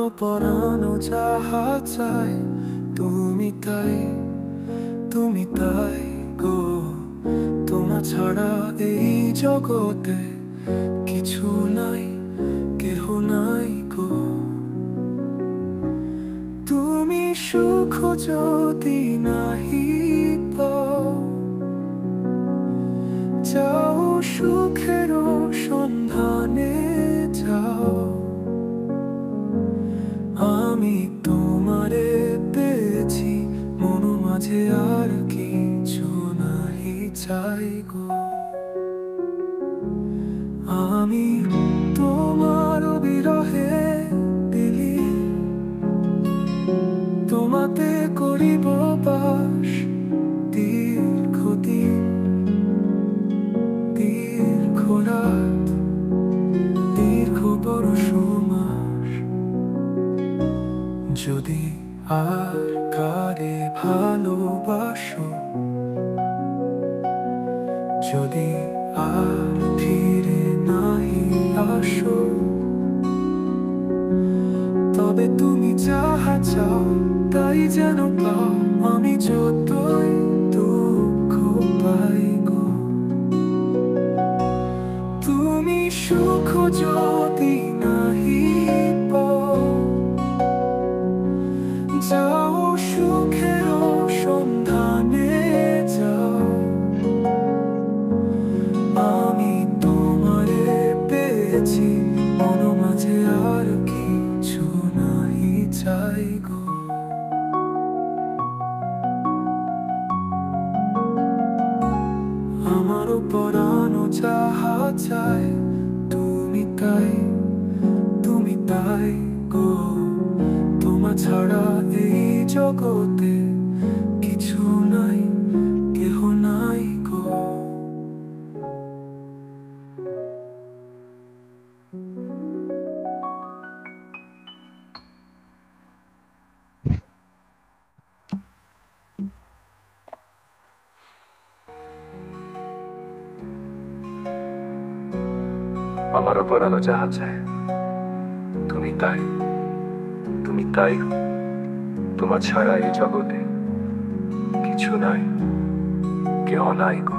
আমারও পরানো যাহা চায় তুমি তাই, তুমি তাই গো। তোমার ছাড়া এই জগতে কিছু নাই, কেহ নাই গো। তুমি সুখ যদি নাহি পাও, যাও সুখের সন্ধানে যাও। আমি তোমারে পেয়েছি, মন মাঝে আর কিছু নাহি চাই গো। আমি তোমার বিরহে দিলি, তোমাতে করিব বাস দীর্ঘদিন, দীর্ঘ রাত, দীর্ঘ বর্ষ মাস। যদি আর কারে ভালোবাসো, যদি আর ফিরে নাহি আসো, তবে তুমি যাহা চাও তাই যেন পাও। আমি যতই দুঃখ পাই গো, তুমি সুখ যদি নাহি পাও, যাও সুখের সন্ধানে যাও। আমি তোমারে পেয়েছি, মন মাঝে আর কিছু নাহি চাই গো। আমারও পরানো যাহা চায় তুমি তাই, তুমি তাই গো। তোমার ছাড়া এই জগতে কিছু নাই, কেহ নাই গো। আমারও পরানো যাহা চায় তুমি তাই, তুমি তাই গো। তোমার ছাড়া এই জগতে কিছু নাই, কেহ নাই গো।